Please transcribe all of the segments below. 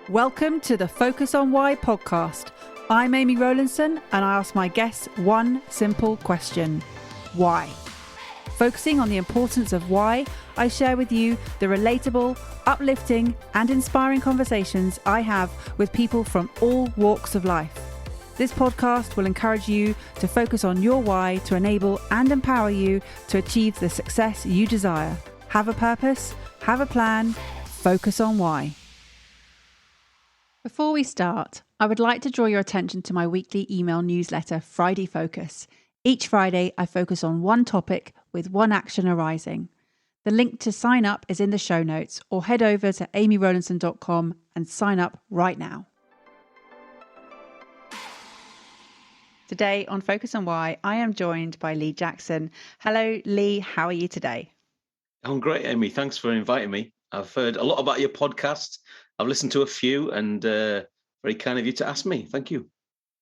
Welcome to the Focus on Why podcast. I'm Amy Rowlandson and I ask my guests one simple question. Why? Focusing on the importance of why, I share with you the relatable, uplifting and inspiring conversations I have with people from all walks of life. This podcast will encourage you to focus on your why to enable and empower you to achieve the success you desire. Have a purpose, have a plan, focus on why. Before we start, I would like to draw your attention to my weekly email newsletter, Friday Focus. Each Friday, I focus on one topic with one action arising. The link to sign up is in the show notes, or head over to amyrowlandson.com and sign up right now. Today on Focus on Why, I am joined by Lee Jackson. Hello, Lee. How are you today? I'm great, Amy. Thanks for inviting me. I've heard a lot about your podcast. I've listened to a few, and very kind of you to ask me. Thank you.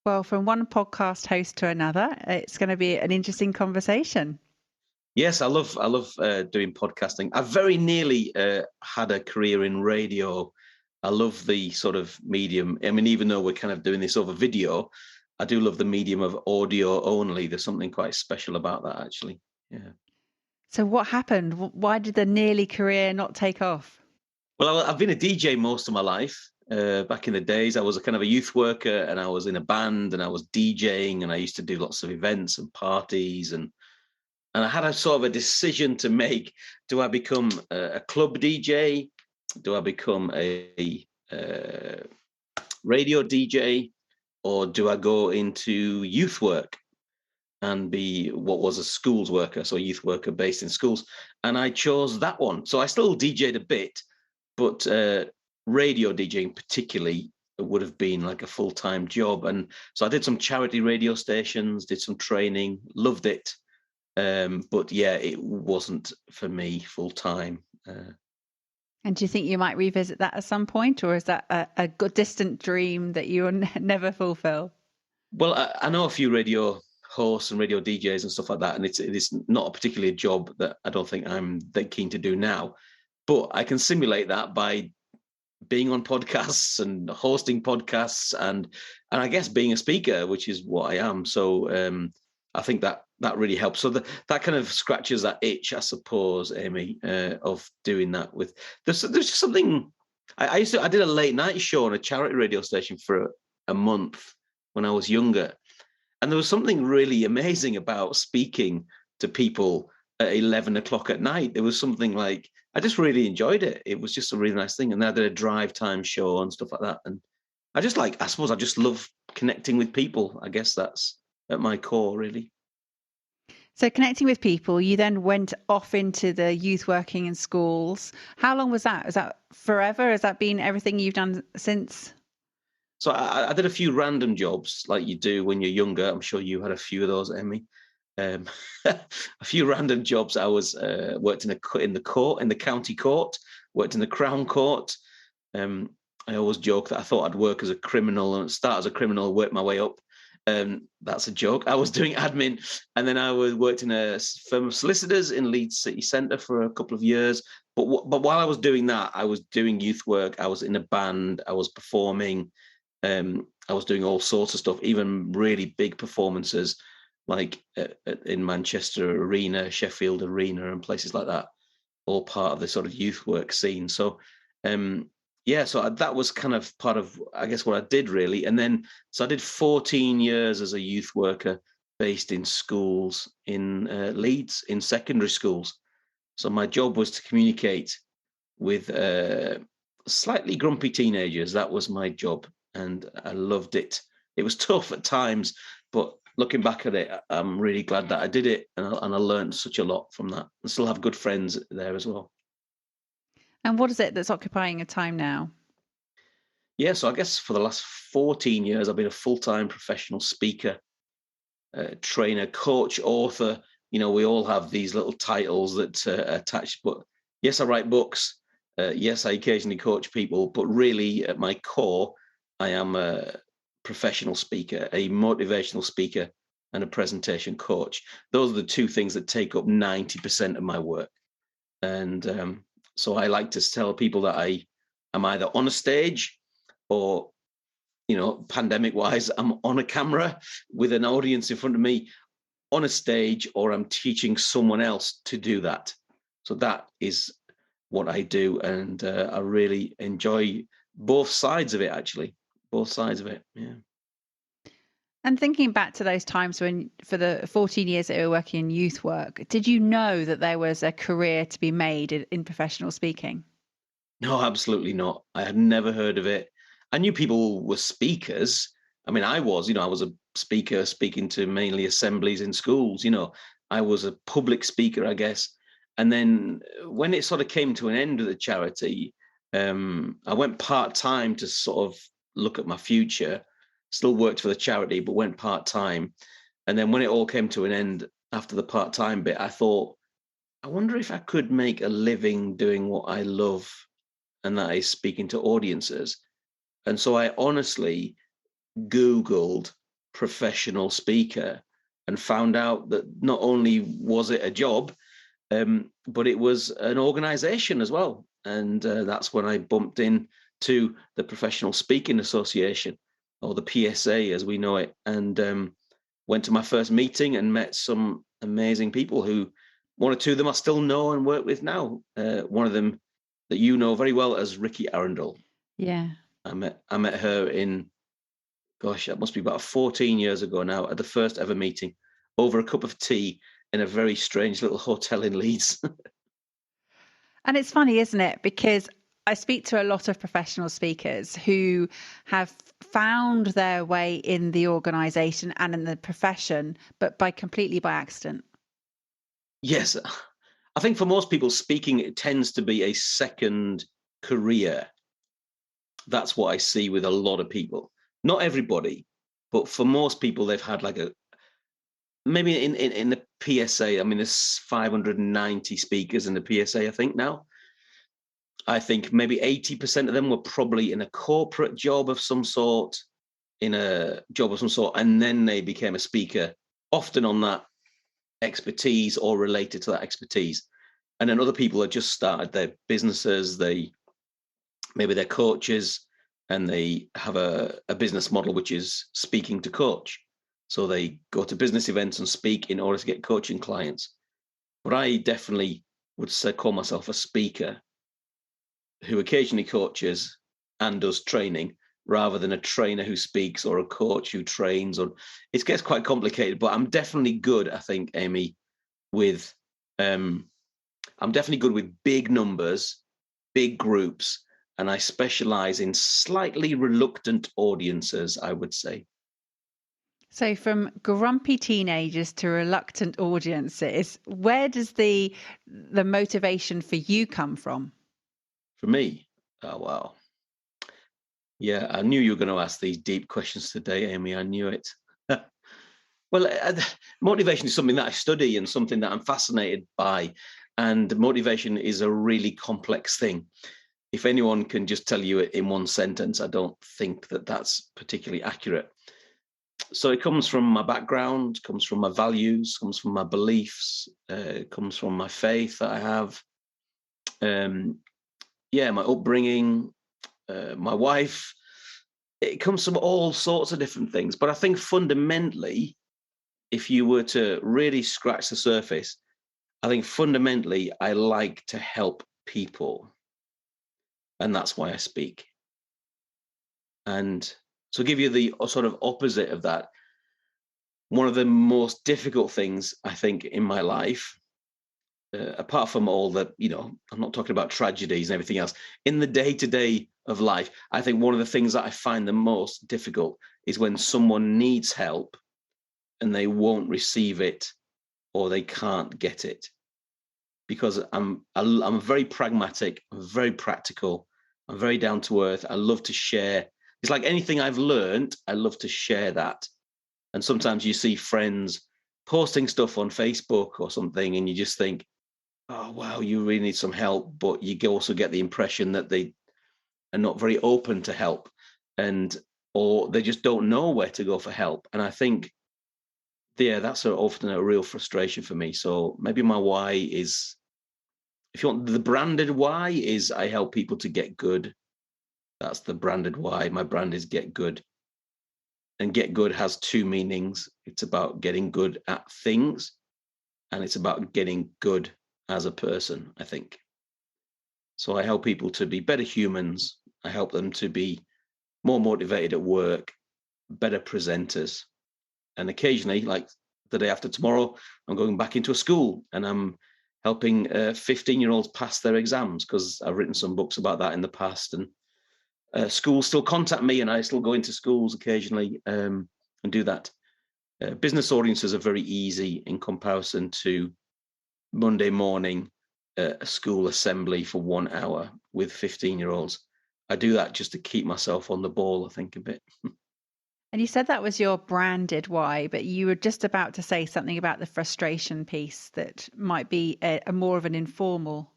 Well, from one podcast host to another, it's going to be an interesting conversation. Yes, I love doing podcasting. I very nearly had a career in radio. I love the sort of medium. I mean, even though we're kind of doing this over video, I do love the medium of audio only. There's something quite special about that, actually. Yeah. So what happened? Why did the nearly career not take off? Well, I've been a DJ most of my life. Back in the days, I was a kind of a youth worker, and I was in a band, and I was DJing, and I used to do lots of events and parties, and I had a sort of a decision to make. Do I become a club DJ? Do I become a radio DJ? Or do I go into youth work and be what was a schools worker, so a youth worker based in schools? And I chose that one. So I still DJ'd a bit, but radio DJing particularly would have been like a full-time job. And so I did some charity radio stations, did some training, loved it. But yeah, it wasn't for me full-time. And do you think you might revisit that at some point, or is that a good distant dream that you will never fulfill? Well, I know a few radio hosts and radio DJs and stuff like that, and it is not a particularly a job that I don't think I'm that keen to do now. But I can simulate that by being on podcasts and hosting podcasts, and I guess being a speaker, which is what I am. So I think that really helps. So that kind of scratches that itch, I suppose, Amy, of doing that. With there's just something. I did a late night show on a charity radio station for a month when I was younger, and there was something really amazing about speaking to people at 11 o'clock at night. There was something like, I just really enjoyed it. It was just a really nice thing. And then I did a drive time show and stuff like that. And I suppose I just love connecting with people. I guess that's at my core, really. So connecting with people, you then went off into the youth working in schools. How long was that? Is that forever? Has that been everything you've done since? So I did a few random jobs like you do when you're younger. I'm sure you had a few of those, Emmy. A few random jobs. I was worked in the county court, worked in the Crown Court. I always joke that I thought I'd work as a criminal and start as a criminal, work my way up. That's a joke. I was doing admin, and then I worked in a firm of solicitors in Leeds City Centre for a couple of years. But while I was doing that, I was doing youth work. I was in a band. I was performing. I was doing all sorts of stuff, even really big performances like in Manchester Arena, Sheffield Arena, and places like that. All part of the sort of youth work scene. So so that was kind of part of, I guess, what I did really. And then, so I did 14 years as a youth worker based in schools in Leeds, in secondary schools. So my job was to communicate with slightly grumpy teenagers. That was my job, and I loved it. It was tough at times, but looking back at it, I'm really glad that I did it, and I learned such a lot from that. I still have good friends there as well. And what is it that's occupying your time now? Yeah, so I guess for the last 14 years, I've been a full-time professional speaker, trainer, coach, author. You know, we all have these little titles that attach. But yes, I write books. Yes, I occasionally coach people. But really, at my core, I am a professional speaker, a motivational speaker, and a presentation coach. Those are the two things that take up 90% of my work. And so I like to tell people that I am either on a stage or, pandemic wise, I'm on a camera with an audience in front of me on a stage, or I'm teaching someone else to do that. So that is what I do. And I really enjoy both sides of it, actually. Both sides of it. Yeah. And thinking back to those times when, for the 14 years that you were working in youth work, did you know that there was a career to be made in professional speaking? No, absolutely not. I had never heard of it. I knew people were speakers. I mean, I was a speaker speaking to mainly assemblies in schools. I was a public speaker, I guess. And then when it sort of came to an end of the charity, I went part-time to sort of look at my future. Still worked for the charity, but went part-time. And then when it all came to an end after the part-time bit, I thought, I wonder if I could make a living doing what I love, and that is speaking to audiences. And so I honestly Googled professional speaker and found out that not only was it a job, but it was an organization as well. And that's when I bumped in to the Professional Speaking Association, or the PSA as we know it, and went to my first meeting and met some amazing people who, one or two of them I still know and work with now. One of them that you know very well as Ricky Arundel. Yeah. I met her in, gosh, that must be about 14 years ago now, at the first ever meeting over a cup of tea in a very strange little hotel in Leeds. And it's funny, isn't it? Because I speak to a lot of professional speakers who have found their way in the organisation and in the profession, but completely by accident. Yes, I think for most people, speaking, it tends to be a second career. That's what I see with a lot of people. Not everybody, but for most people, they've had like maybe in the PSA. I mean, there's 590 speakers in the PSA, I think now. I think maybe 80% of them were probably in a corporate job of some sort, and then they became a speaker, often on that expertise or related to that expertise. And then other people have just started their businesses. Maybe they're coaches, and they have a business model which is speaking to coach. So they go to business events and speak in order to get coaching clients. But I definitely would call myself a speaker who occasionally coaches and does training, rather than a trainer who speaks or a coach who trains. Or it gets quite complicated, but I'm definitely good, I think, Amy, with I'm definitely good with big numbers, big groups, and I specialize in slightly reluctant audiences, I would say. So from grumpy teenagers to reluctant audiences, where does the motivation for you come from? For me, oh wow. Yeah, I knew you were going to ask these deep questions today, Amy. I knew it. Well, motivation is something that I study and something that I'm fascinated by. And motivation is a really complex thing. If anyone can just tell you it in one sentence, I don't think that that's particularly accurate. So it comes from my background, comes from my values, comes from my beliefs, comes from my faith that I have. My upbringing, my wife. It comes from all sorts of different things. But I think fundamentally, if you were to really scratch the surface, I think fundamentally I like to help people. And that's why I speak. And to give you the sort of opposite of that, one of the most difficult things I think in my life, apart from all the, I'm not talking about tragedies and everything else, in the day-to-day of life, I think one of the things that I find the most difficult is when someone needs help and they won't receive it, or they can't get it. Because I'm very pragmatic, I'm very practical, I'm very down to earth. I love to share. It's like anything I've learned, I love to share that. And sometimes you see friends posting stuff on Facebook or something, and you just think, oh, wow, you really need some help. But you also get the impression that they are not very open to help, or they just don't know where to go for help. And I think, yeah, that's often a real frustration for me. So maybe my why is, if you want, the branded why is I help people to get good That's the branded why. My brand is get good. And get good has two meanings. It's about getting good at things, and it's about getting good as a person, I think. So I help people to be better humans. I help them to be more motivated at work, better presenters. And occasionally, like the day after tomorrow, I'm going back into a school and I'm helping 15-year-olds pass their exams, because I've written some books about that in the past. And schools still contact me, and I still go into schools occasionally and do that. Business audiences are very easy in comparison to Monday morning a school assembly for 1 hour with 15-year-olds. I do that just to keep myself on the ball, I think, a bit. And you said that was your branded why, but you were just about to say something about the frustration piece that might be a more of an informal.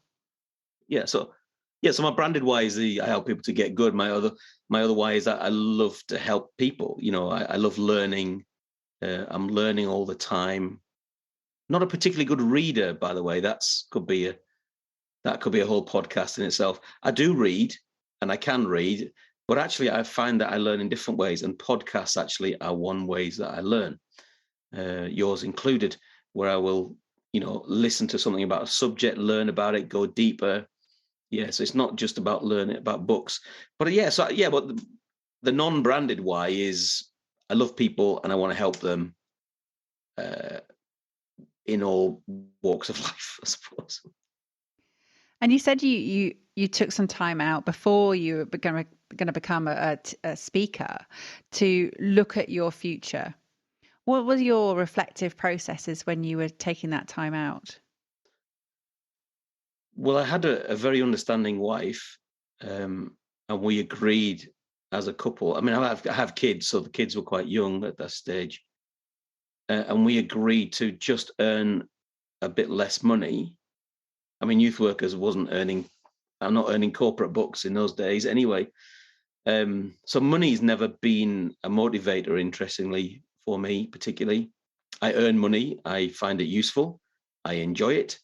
So my branded why is I help people to get good. My other why is that I love to help people. I love learning. I'm learning all the time. Not a particularly good reader, by the way. That could be a whole podcast in itself. I do read, and I can read, but actually I find that I learn in different ways, and podcasts actually are one ways that I learn, yours included, where I will, listen to something about a subject, learn about it, go deeper. Yeah, so it's not just about learning about books, but but the non-branded why is I love people and I want to help them in all walks of life, I suppose. And you said you took some time out before you were going to become a speaker to look at your future. What were your reflective processes when you were taking that time out? Well, I had a very understanding wife, and we agreed as a couple. I mean, I have kids, so the kids were quite young at that stage, and we agreed to just earn a bit less money. I mean, youth workers wasn't earning. I'm not earning corporate bucks in those days anyway. So money's never been a motivator, interestingly, for me particularly. I earn money. I find it useful. I enjoy it.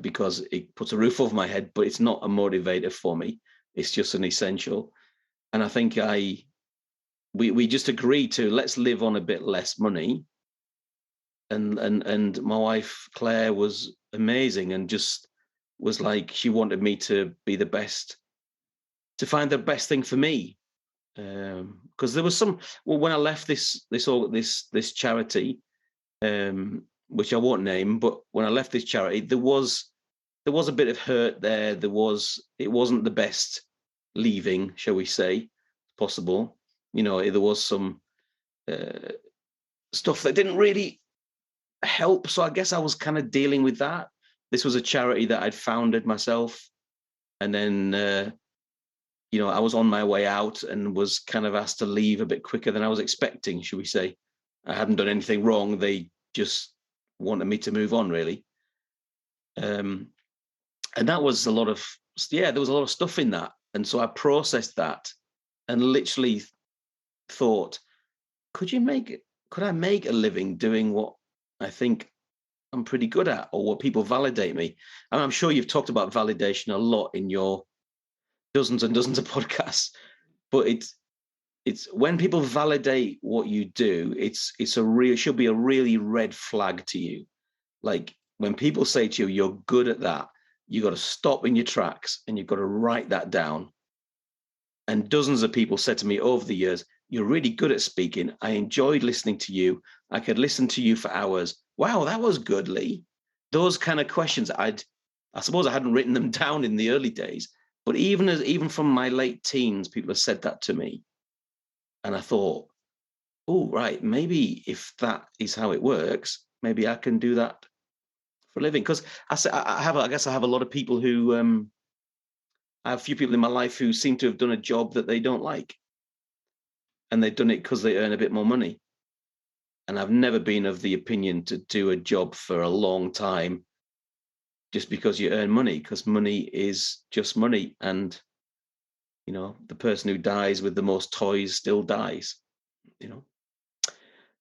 Because it puts a roof over my head, but it's not a motivator for me. It's just an essential. And I think we just agreed to let's live on a bit less money. And my wife Claire was amazing and just was like she wanted me to be the best, to find the best thing for me. Because there was when I left this charity, which I won't name, but when I left this charity, there was a bit of hurt there. It wasn't the best leaving, shall we say, possible. There was some stuff that didn't really help. So I guess I was kind of dealing with that. This was a charity that I'd founded myself. And then, I was on my way out and was kind of asked to leave a bit quicker than I was expecting, should we say. I hadn't done anything wrong. They just wanted me to move on, really. And that was there was a lot of stuff in that. And so I processed that and literally thought, could I make a living doing what I think I'm pretty good at, or what people validate me? And I'm sure you've talked about validation a lot in your dozens and dozens of podcasts, but it's when people validate what you do, should be a really red flag to you. Like when people say to you, you're good at that, you got to stop in your tracks and you've got to write that down. And dozens of people said to me over the years, you're really good at speaking. I enjoyed listening to you. I could listen to you for hours. Wow, that was good, Lee. Those kind of questions, I suppose I hadn't written them down in the early days, but even from my late teens, people have said that to me. And I thought, oh, right, maybe if that is how it works, maybe I can do that for a living. Because I guess I have a lot of people who, I have a few people in my life who seem to have done a job that they don't like. And they've done it because they earn a bit more money. And I've never been of the opinion to do a job for a long time just because you earn money, because money is just money. And, the person who dies with the most toys still dies,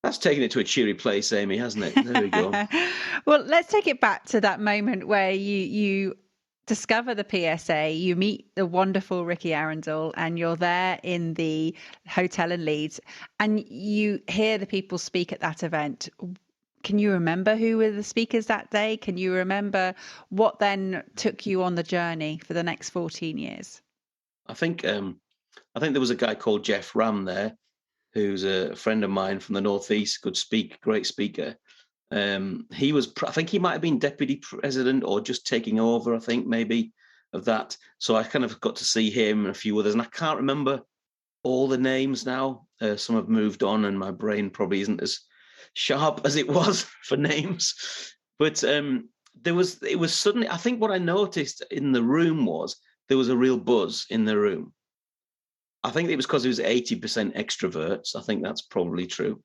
That's taken it to a cheery place, Amy, hasn't it? There we go. Well, let's take it back to that moment where you discover the PSA, you meet the wonderful Ricky Arundel, and you're there in the hotel in Leeds, and you hear the people speak at that event. Can you remember who were the speakers that day? Can you remember what then took you on the journey for the next 14 years? I think there was a guy called Jeff Ram there, who's a friend of mine from the Northeast, great speaker. I think he might have been deputy president or just taking over, I think maybe of that. So I kind of got to see him and a few others, and I can't remember all the names now. Some have moved on, and my brain probably isn't as sharp as it was for names. But it was suddenly, I think what I noticed in the room was there was a real buzz in the room. I think it was because it was 80% extroverts. I think that's probably true.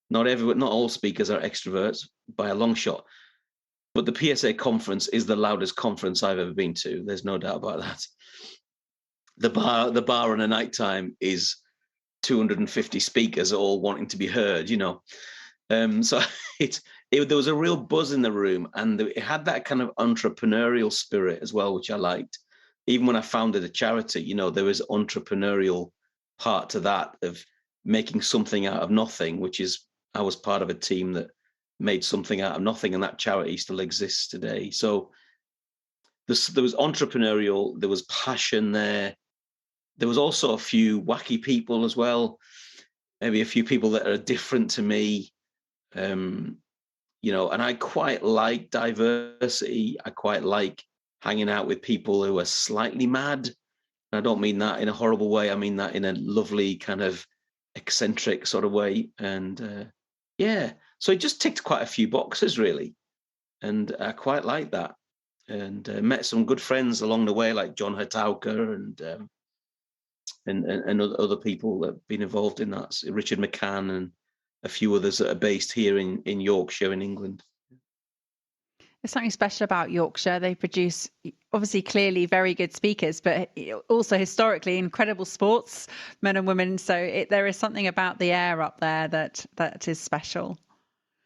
Not all speakers are extroverts by a long shot, but the PSA conference is the loudest conference I've ever been to. There's no doubt about that. The bar on a night time is 250 speakers all wanting to be heard, So there was a real buzz in the room, and it had that kind of entrepreneurial spirit as well, which I liked. Even when I founded a charity, there was entrepreneurial part to that of making something out of nothing, which is I was part of a team that made something out of nothing, and that charity still exists today. So there was entrepreneurial, there was passion there. There was also a few wacky people as well, maybe a few people that are different to me, and I quite like diversity. I quite like hanging out with people who are slightly mad. I don't mean that in a horrible way. I mean that in a lovely kind of eccentric sort of way. And so it just ticked quite a few boxes, really. And I quite like that. And met some good friends along the way, like John Hatauker and other people that have been involved in that. So Richard McCann and a few others that are based here in Yorkshire in England. There's something special about Yorkshire. They produce, obviously, clearly very good speakers, but also historically incredible sportsmen and women. So there is something about the air up there that is special.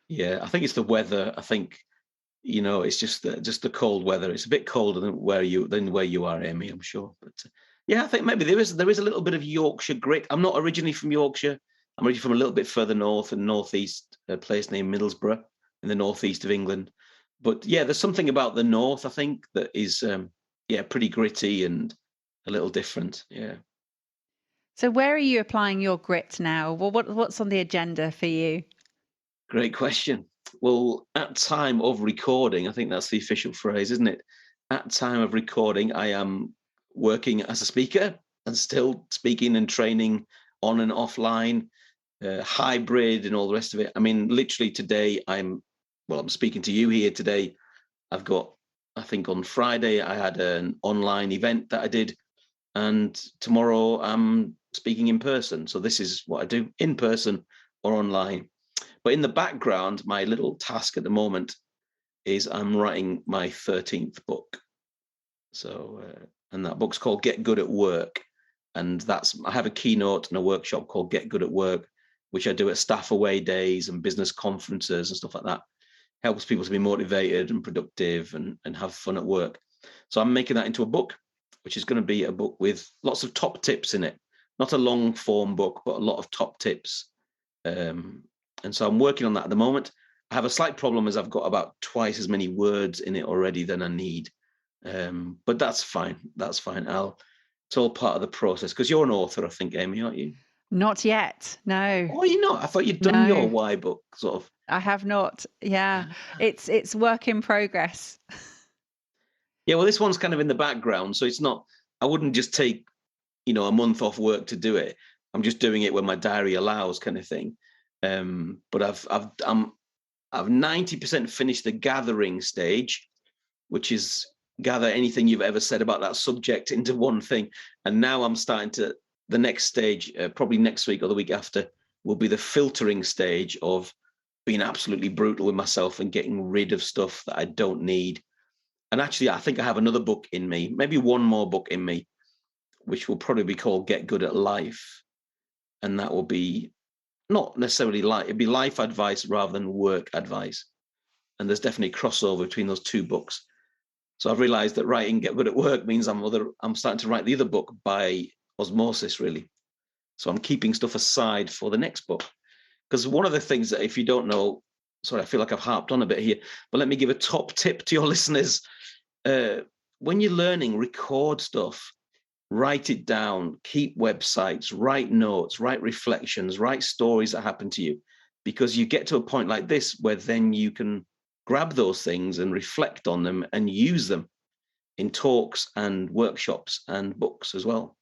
Yeah, I think it's the weather. I think, it's just the cold weather. It's a bit colder than where you are, Amy, I'm sure. But I think maybe there is a little bit of Yorkshire grit. I'm not originally from Yorkshire. I'm originally from a little bit further north and northeast, a place named Middlesbrough in the northeast of England. But there's something about the north, I think, that is pretty gritty and a little different. Yeah. So where are you applying your grit now? Well, what's on the agenda for you? Great question. Well, at time of recording, I think that's the official phrase, isn't it? At time of recording, I am working as a speaker and still speaking and training on and offline, hybrid and all the rest of it. I mean, literally today, I'm speaking to you here today. I think on Friday, I had an online event that I did, and tomorrow I'm speaking in person. So this is what I do, in person or online. But in the background, my little task at the moment is I'm writing my 13th book. So, and that book's called Get Good at Work. And I have a keynote and a workshop called Get Good at Work, which I do at staff away days and business conferences and stuff like that. Helps people to be motivated and productive and have fun at work. So I'm making that into a book, which is going to be a book with lots of top tips in it. Not a long form book, but a lot of top tips. And so I'm working on that at the moment. I have a slight problem as I've got about twice as many words in it already than I need. But that's fine. That's fine. It's all part of the process. Because you're an author, I think, Amy, aren't you? Not yet. No. Oh, you're not? I thought you'd done your why book, sort of. I have not. Yeah. It's work in progress. Yeah, well, this one's kind of in the background. So it's not, I wouldn't just take, a month off work to do it. I'm just doing it when my diary allows, kind of thing. But I've 90% finished the gathering stage, which is gather anything you've ever said about that subject into one thing. And now I'm starting to, the next stage, probably next week or the week after, will be the filtering stage of being absolutely brutal with myself and getting rid of stuff that I don't need. And actually, I think I have another book in me, maybe one more book in me, which will probably be called Get Good at Life. And that will be not necessarily it'd be life advice rather than work advice. And there's definitely crossover between those two books. So I've realized that writing Get Good at Work means I'm starting to write the other book by osmosis, really. So I'm keeping stuff aside for the next book. Because one of the things that, if you don't know, sorry, I feel like I've harped on a bit here, but let me give a top tip to your listeners. When you're learning, record stuff, write it down, keep websites, write notes, write reflections, write stories that happen to you, because you get to a point like this where then you can grab those things and reflect on them and use them in talks and workshops and books as well.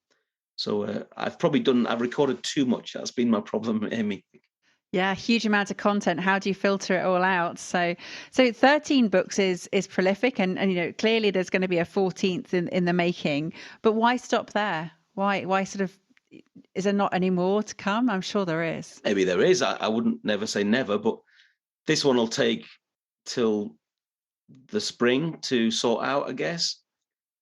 So I've recorded too much. That's been my problem, Amy. Yeah, huge amount of content. How do you filter it all out? So 13 books is prolific, and clearly there's going to be a 14th in the making. But why stop there? Why sort of, is there not any more to come? I'm sure there is. Maybe there is. I wouldn't never say never, but this one will take till the spring to sort out, I guess.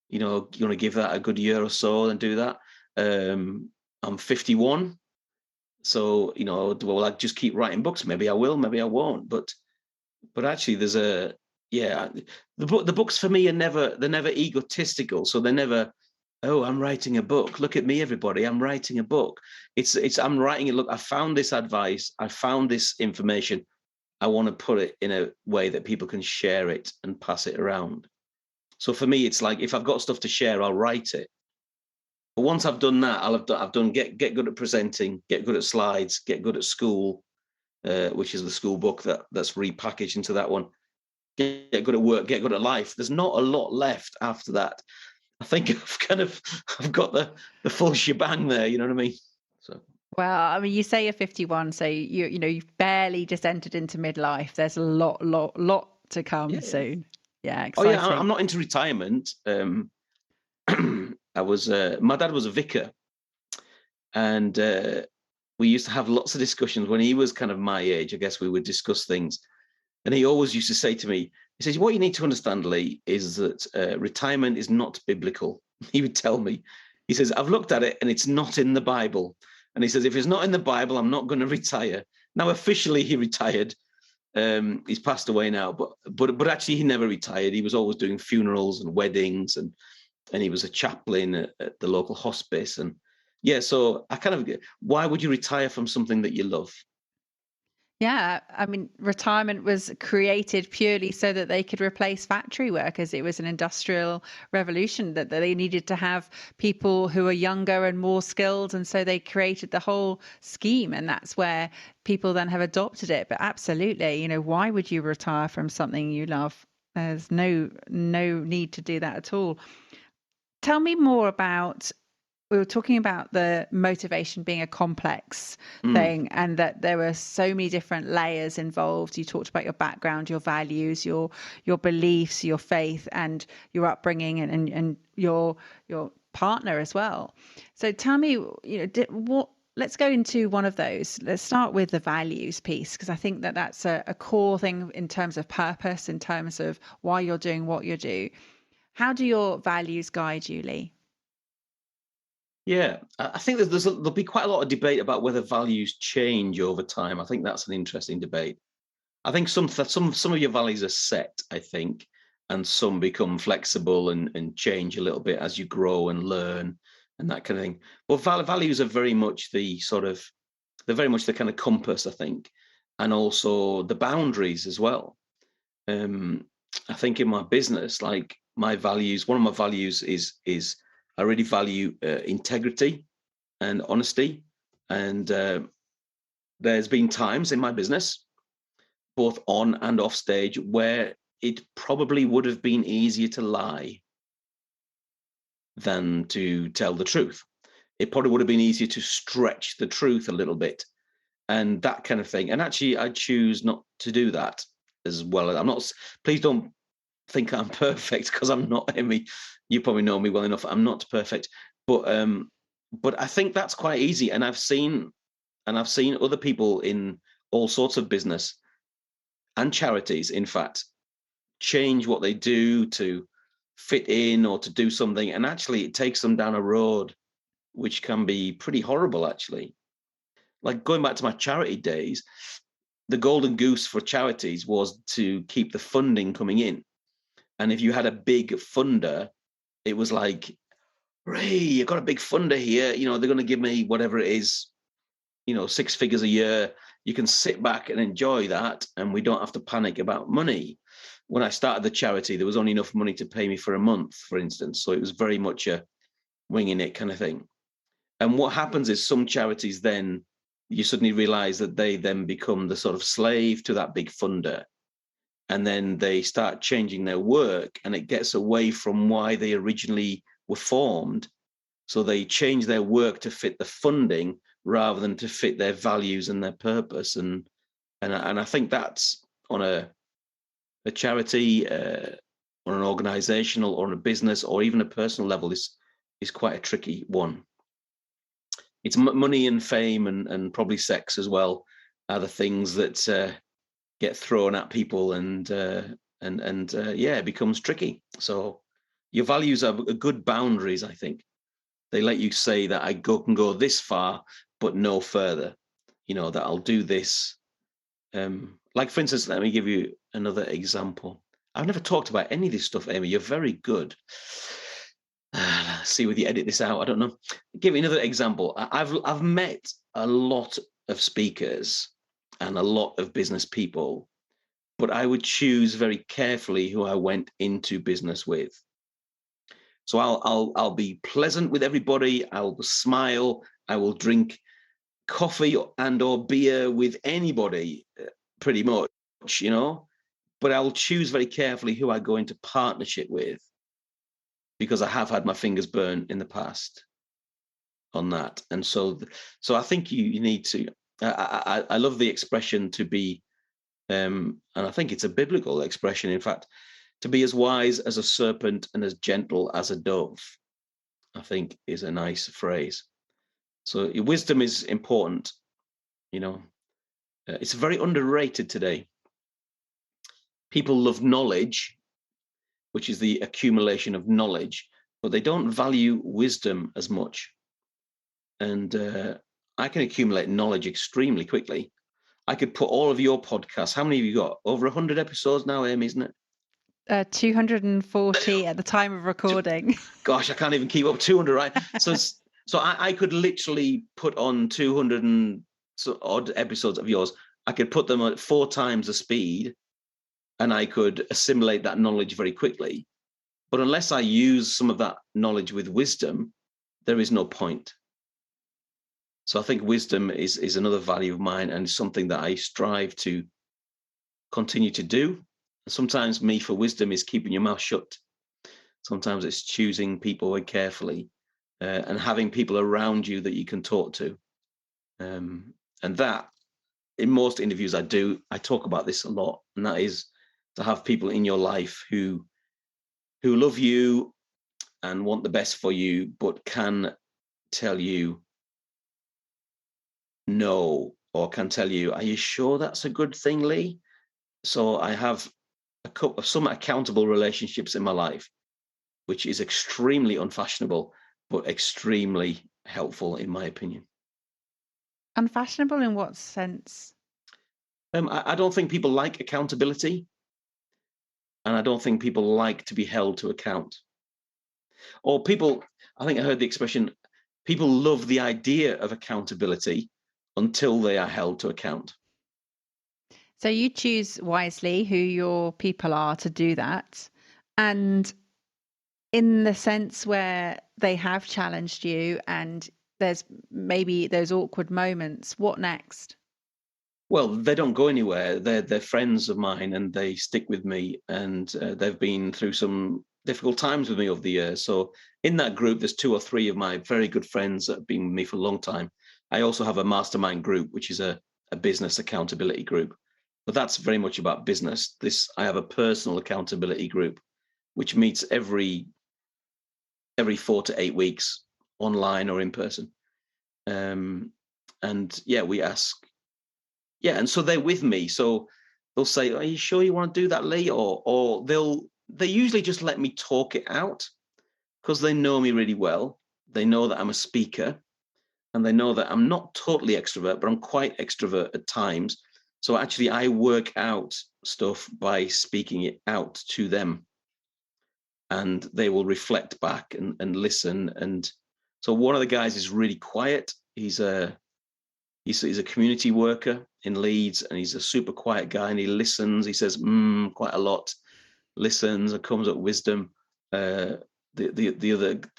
You want to give that a good year or so and do that. I'm 51. So, will I just keep writing books? Maybe I will, maybe I won't. But actually there's the books for me they're never egotistical. So they're never, oh, I'm writing a book. Look at me, everybody. I'm writing a book. I'm writing it. Look, I found this advice. I found this information. I want to put it in a way that people can share it and pass it around. So for me, it's like, if I've got stuff to share, I'll write it. But once I've done that, I've done get good at presenting, get good at slides, get good at school, which is the school book that's repackaged into that one. Get good at work, get good at life. There's not a lot left after that. I think I've got the full shebang there. You know what I mean? So. Well, I mean, you say you're 51, so you've barely just entered into midlife. There's a lot to come soon. Yeah, exciting. Oh yeah, I'm not into retirement. My dad was a vicar, and we used to have lots of discussions when he was kind of my age. I guess we would discuss things, and he always used to say to me, he says, what you need to understand, Lee, is that retirement is not biblical. He would tell me, he says, I've looked at it and it's not in the Bible. And he says, if it's not in the Bible, I'm not going to retire. Now, officially he retired. He's passed away now, but actually he never retired. He was always doing funerals and weddings, and he was a chaplain at the local hospice. And so why would you retire from something that you love? Yeah, I mean, retirement was created purely so that they could replace factory workers. It was an industrial revolution that they needed to have people who are younger and more skilled. And so they created the whole scheme. And that's where people then have adopted it. But absolutely, why would you retire from something you love? There's no need to do that at all. Tell me more about, we were talking about the motivation being a complex thing, and that there were so many different layers involved. You talked about your background, your values, your beliefs, your faith, and your upbringing, and your partner as well. So tell me, let's go into one of those. Let's start with the values piece, because I think that that's a core thing in terms of purpose, in terms of why you're doing what you do. How do your values guide you, Lee? Yeah, I think there'll be quite a lot of debate about whether values change over time. I think that's an interesting debate. I think some of your values are set, I think, and some become flexible and change a little bit as you grow and learn and that kind of thing. But values are very much they're very much the kind of compass, I think, and also the boundaries as well. I think in my business, like one of my values is I really value integrity and honesty. And there's been times in my business, both on and off stage, where it probably would have been easier to lie than to tell the truth. It probably would have been easier to stretch the truth a little bit and that kind of thing. And actually, I choose not to do that as well. I'm not, please don't think I'm perfect, because I'm not. Amy, you probably know me well enough. I'm not perfect, but I think that's quite easy. And I've seen other people in all sorts of business and charities, in fact, change what they do to fit in or to do something, and actually it takes them down a road which can be pretty horrible. Actually, like going back to my charity days, the golden goose for charities was to keep the funding coming in. And if you had a big funder, it was like, Ray, you've got a big funder here. They're going to give me whatever it is, 6 figures a year. You can sit back and enjoy that, and we don't have to panic about money. When I started the charity, there was only enough money to pay me for a month, for instance. So it was very much a winging it kind of thing. And what happens is some charities then, you suddenly realize that they then become the sort of slave to that big funder. And then they start changing their work, and it gets away from why they originally were formed. So they change their work to fit the funding rather than to fit their values and their purpose. And I think that's on a charity, on an organizational or on a business or even a personal level is quite a tricky one. It's money and fame and probably sex as well are the things that get thrown at people, and it becomes tricky. So your values are good boundaries, I think. They let you say that I can go this far, but no further. That I'll do this. Like, for instance, let me give you another example. I've never talked about any of this stuff, Amy. You're very good. See whether you edit this out. I don't know. Give me another example. I've met a lot of speakers and a lot of business people, but I would choose very carefully who I went into business with. So I'll be pleasant with everybody. I'll smile. I will drink coffee or beer with anybody, pretty much, But I'll choose very carefully who I go into partnership with, because I have had my fingers burned in the past on that. And so I think you need to. I love the expression to be, and I think it's a biblical expression, in fact, to be as wise as a serpent and as gentle as a dove, I think is a nice phrase. So wisdom is important, It's very underrated today. People love knowledge, which is the accumulation of knowledge, but they don't value wisdom as much. And I can accumulate knowledge extremely quickly. I could put all of your podcasts. How many have you got? Over 100 episodes now, Amy, isn't it? 240 at the time of recording. Gosh, I can't even keep up 200, right? So I could literally put on 200 and odd episodes of yours. I could put them at 4 times the speed, and I could assimilate that knowledge very quickly. But unless I use some of that knowledge with wisdom, there is no point. So I think wisdom is another value of mine, and something that I strive to continue to do. Sometimes me for wisdom is keeping your mouth shut. Sometimes it's choosing people very carefully, and having people around you that you can talk to. And that, in most interviews I do, I talk about this a lot, and that is to have people in your life who love you and want the best for you, but can tell you no, or can tell you, are you sure that's a good thing, Lee? So I have some accountable relationships in my life, which is extremely unfashionable, but extremely helpful, in my opinion. Unfashionable in what sense? I don't think people like accountability, and I don't think people like to be held to account. Or people, I think I heard the expression, people love the idea of accountability until they are held to account. So you choose wisely who your people are to do that. And in the sense where they have challenged you and there's maybe those awkward moments, what next? Well, they don't go anywhere. They're friends of mine, and they stick with me, and they've been through some difficult times with me over the years. So in that group, there's 2 or 3 of my very good friends that have been with me for a long time. I also have a mastermind group, which is a business accountability group, but that's very much about business. I have a personal accountability group, which meets every 4 to 8 weeks, online or in person. We ask. Yeah, and so they're with me. So they'll say, "Are you sure you want to do that, Lee?" Or they usually just let me talk it out, because they know me really well. They know that I'm a speaker, and they know that I'm not totally extrovert, but I'm quite extrovert at times. So actually, I work out stuff by speaking it out to them. and they will reflect back and listen. And so one of the guys is really quiet. He's a community worker in Leeds, and he's a super quiet guy, and he listens. He says quite a lot, listens, and comes up with wisdom. The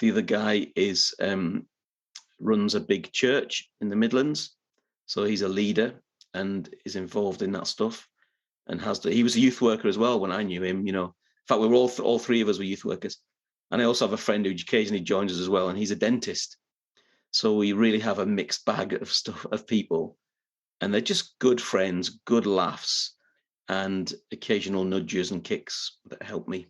other guy is runs a big church in the Midlands, so he's a leader and is involved in that stuff. And he was a youth worker as well when I knew him. In fact, we were all three of us were youth workers. And I also have a friend who occasionally joins us as well, and he's a dentist. So we really have a mixed bag of people, and they're just good friends, good laughs, and occasional nudges and kicks that help me.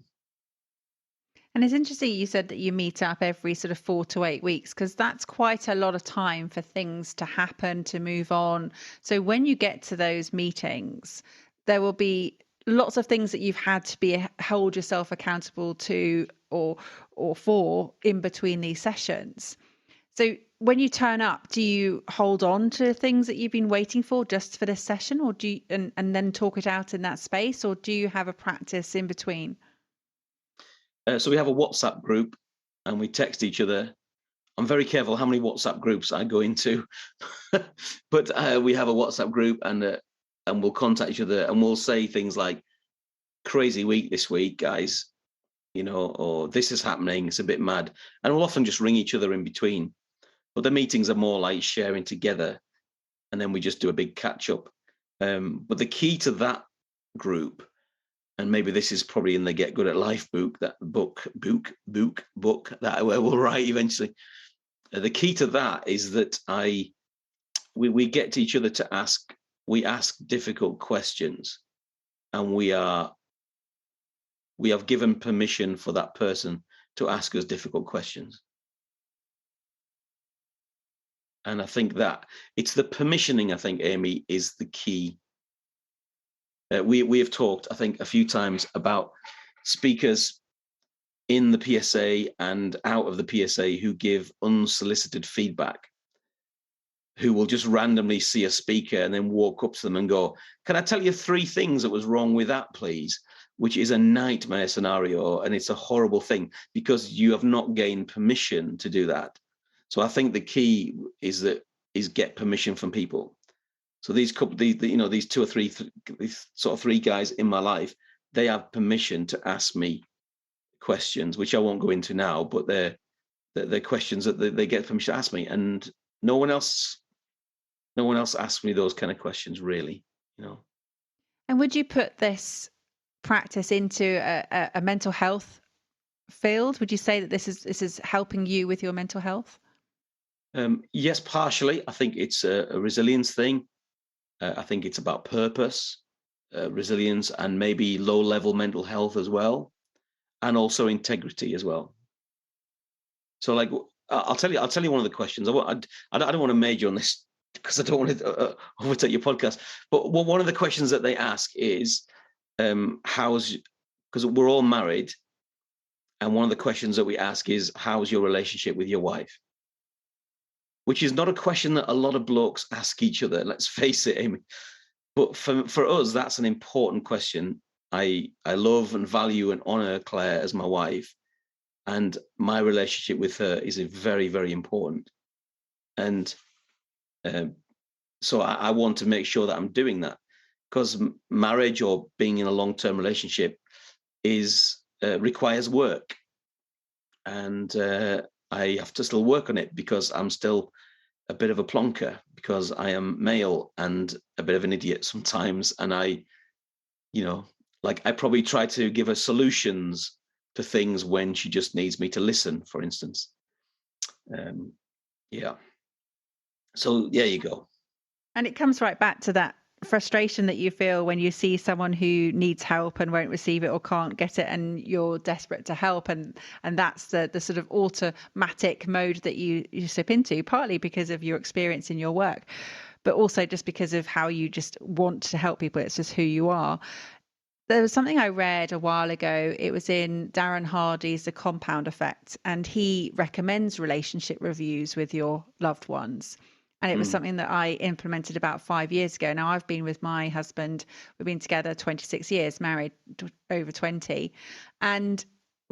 And it's interesting you said that you meet up every sort of 4 to 8 weeks, because that's quite a lot of time for things to happen, to move on. So when you get to those meetings, there will be lots of things that you've had to hold yourself accountable to or for in between these sessions. So when you turn up, do you hold on to things that you've been waiting for just for this session, or do you and then talk it out in that space, or do you have a practice in between? So we have a WhatsApp group, and we text each other. I'm very careful how many WhatsApp groups I go into, but we have a WhatsApp group, and we'll contact each other, and we'll say things like, "Crazy week this week, guys," or "This is happening. It's a bit mad," and we'll often just ring each other in between. But the meetings are more like sharing together, and then we just do a big catch up. But the key to that group, and maybe this is probably in the Get Good at Life book, that book that I will write eventually. The key to that is that we get to each other to we ask difficult questions, and we have given permission for that person to ask us difficult questions. And I think that it's the permissioning, I think, Amy, is the key. We have talked, I think, a few times about speakers in the PSA and out of the PSA who give unsolicited feedback, who will just randomly see a speaker and then walk up to them and go, "Can I tell you 3 things that was wrong with that, please?" Which is a nightmare scenario, and it's a horrible thing because you have not gained permission to do that. So I think the key is get permission from people. So these 2 or 3 these sort of 3 guys in my life, they have permission to ask me questions, which I won't go into now, but they're questions that they get permission to ask me, and no one else asks me those kind of questions, really. And would you put this practice into a mental health field? Would you say that this is helping you with your mental health? Yes, partially. I think it's a resilience thing. I think it's about purpose, resilience, and maybe low-level mental health as well, and also integrity as well. So, like, I'll tell you one of the questions. I don't want to major on this because I don't want to overtake your podcast. But one of the questions that they ask is, because we're all married, and one of the questions that we ask is, how's your relationship with your wife? Which is not a question that a lot of blokes ask each other. Let's face it, Amy. But for us, that's an important question. I love and value and honor Claire as my wife, and my relationship with her is very, very important. And so I want to make sure that I'm doing that, because marriage or being in a long-term relationship requires work, and I have to still work on it because I'm still a bit of a plonker, because I am male and a bit of an idiot sometimes. And I probably try to give her solutions to things when she just needs me to listen, for instance. Yeah. So there you go. And it comes right back to that frustration that you feel when you see someone who needs help and won't receive it or can't get it, and you're desperate to help, and that's the sort of automatic mode that you slip into, partly because of your experience in your work, but also just because of how you just want to help people. It's just who you are. There was something I read a while ago. It was in Darren Hardy's The Compound Effect, and he recommends relationship reviews with your loved ones. And it was something that I implemented about 5 years ago. Now, I've been with my husband, we've been together 26 years, married over 20. And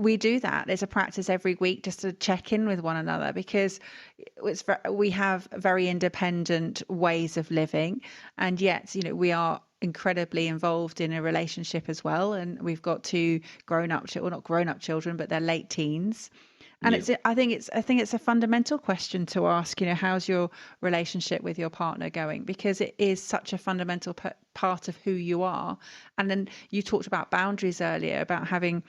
we do that. It's a practice every week just to check in with one another, because we have very independent ways of living, and yet, we are incredibly involved in a relationship as well. And we've got two not grown up children, but they're late teens. And Yeah. I think it's a fundamental question to ask, how's your relationship with your partner going? Because it is such a fundamental part of who you are. And then you talked about boundaries earlier, about having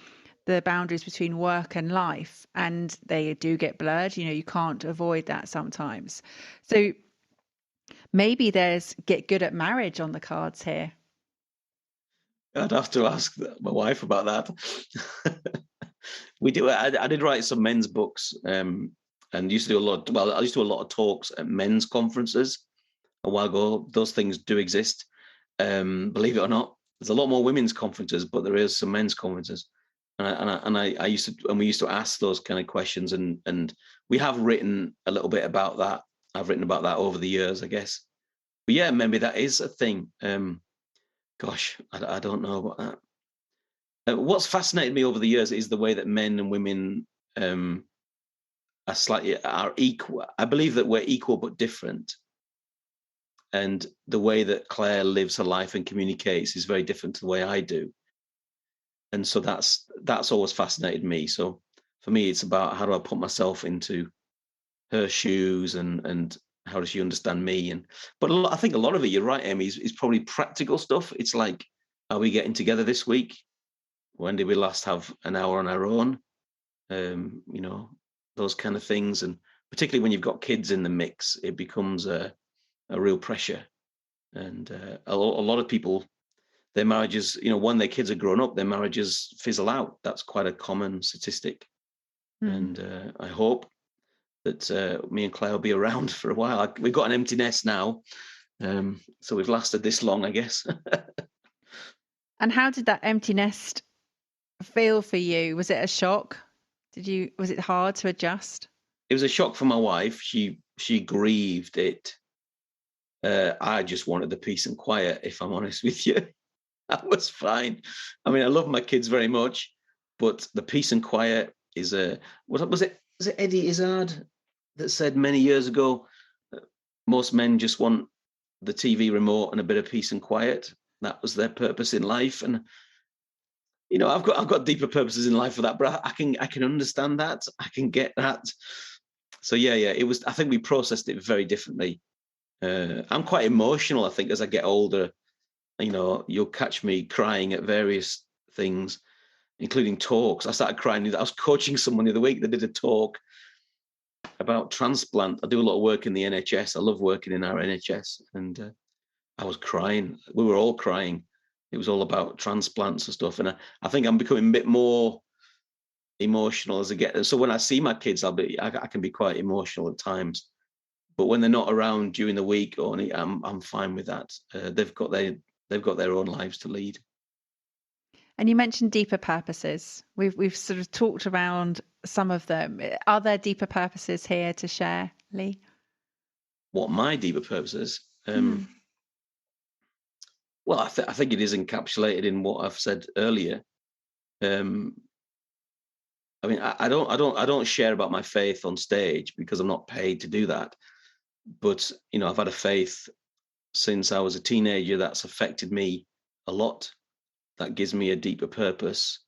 the boundaries between work and life, and they do get blurred. You can't avoid that sometimes. So maybe there's get good at marriage on the cards here. I'd have to ask my wife about that. We do. I did write some men's books, and used to do a lot. Well, I used to do a lot of talks at men's conferences a while ago. Those things do exist. Believe it or not, there's a lot more women's conferences, but there is some men's conferences. I used to, and we used to ask those kind of questions, and we have written a little bit about that. I've written about that over the years, I guess. But yeah, maybe that is a thing. Gosh, I don't know about that. What's fascinated me over the years is the way that men and women are equal. I believe that we're equal but different, and the way that Claire lives her life and communicates is very different to the way I do. And so that's always fascinated me. So for me, it's about how do I put myself into her shoes, and how does she understand me? But I think a lot of it, you're right, Amy, is probably practical stuff. It's like, are we getting together this week? When did we last have an hour on our own? Those kind of things. And particularly when you've got kids in the mix, it becomes a real pressure. And a lot of people, their marriages, when their kids are grown up, their marriages fizzle out. That's quite a common statistic. And I hope that me and Claire will be around for a while. We've got an empty nest now, so we've lasted this long, I guess. And how did that empty nest feel for you? Was it a shock? Was it hard to adjust? It was a shock for my wife. She grieved it. I just wanted the peace and quiet, if I'm honest with you. I was fine. I mean, I love my kids very much, but the peace and quiet is was it Eddie Izzard that said many years ago, most men just want the TV remote and a bit of peace and quiet. That was their purpose in life. And I've got deeper purposes in life for that, but I can understand that. I can get that. So yeah, it was. I think we processed it very differently. I'm quite emotional, I think, as I get older. You'll catch me crying at various things, including talks. I started crying. I was coaching someone the other week that did a talk about transplant. I do a lot of work in the NHS. I love working in our NHS, and I was crying. We were all crying. It was all about transplants and stuff. And I think I'm becoming a bit more emotional as I get. So when I see my kids, I can be quite emotional at times. But when they're not around during the week, I'm fine with that. They've got their own lives to lead. And you mentioned deeper purposes. We've sort of talked around some of them. Are there deeper purposes here to share, Lee? What my deeper purposes? Well, I think it is encapsulated in what I've said earlier. I mean, I don't share about my faith on stage because I'm not paid to do that. But I've had a faith since I was a teenager that's affected me a lot. That gives me a deeper purpose.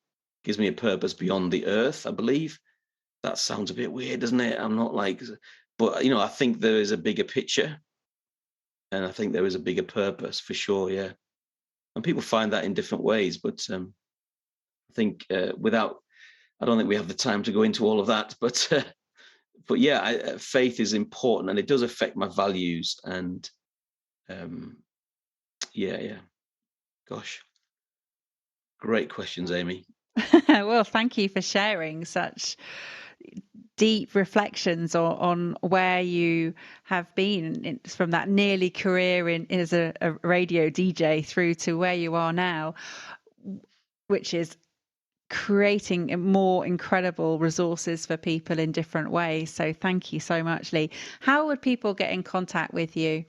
Gives me a purpose beyond the earth, I believe. That sounds a bit weird, doesn't it? I'm not like, but I think there is a bigger picture, and I think there is a bigger purpose for sure. Yeah. And people find that in different ways, but I think I don't think we have the time to go into all of that. But yeah, faith is important, and it does affect my values. And yeah. Gosh, great questions, Amy. Well, thank you for sharing such deep reflections on where you have been from that nearly career as a radio DJ through to where you are now, which is creating more incredible resources for people in different ways. So thank you so much, Lee. How would people get in contact with you?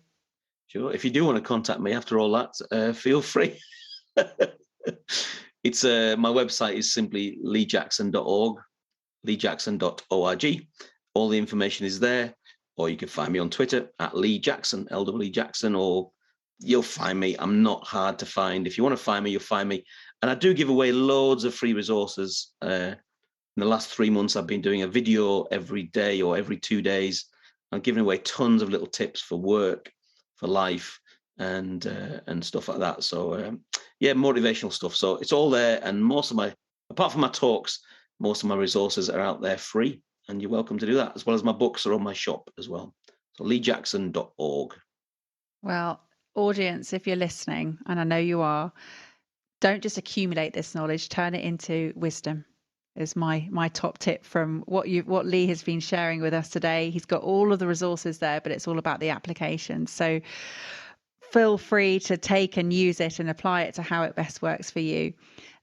Sure. If you do want to contact me after all that, feel free. It's my website is simply leejackson.org, leejackson.org. All the information is there, or you can find me on Twitter at Lee Jackson, LW Jackson, or you'll find me. I'm not hard to find. If you want to find me, you'll find me. And I do give away loads of free resources. In the last 3 months, I've been doing a video every day or every 2 days. I'm giving away tons of little tips for work, for life, and stuff like that. So motivational stuff. So it's all there. And apart from my talks, most of my resources are out there free. And you're welcome to do that, as well as my books are on my shop as well. So leejackson.org. Well, audience, if you're listening, and I know you are, don't just accumulate this knowledge, turn it into wisdom is my top tip from what Lee has been sharing with us today. He's got all of the resources there, but it's all about the application. So feel free to take and use it and apply it to how it best works for you.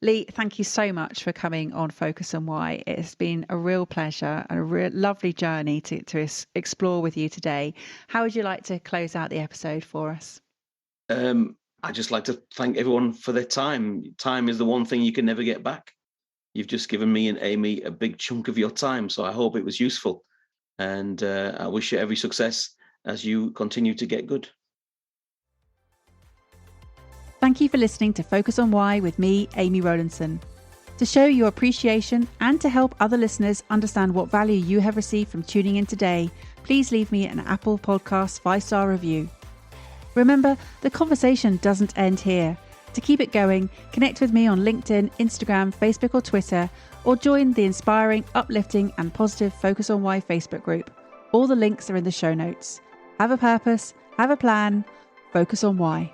Lee, thank you so much for coming on Focus on Why. It's been a real pleasure and a real lovely journey to explore with you today. How would you like to close out the episode for us? I'd just like to thank everyone for their time. Time is the one thing you can never get back. You've just given me and Amy a big chunk of your time, so I hope it was useful. And I wish you every success as you continue to get good. Thank you for listening to Focus on Why with me, Amy Rowlandson. To show your appreciation and to help other listeners understand what value you have received from tuning in today, please leave me an Apple Podcast 5-star review. Remember, the conversation doesn't end here. To keep it going, connect with me on LinkedIn, Instagram, Facebook or Twitter, or join the inspiring, uplifting and positive Focus on Why Facebook group. All the links are in the show notes. Have a purpose, have a plan, focus on why.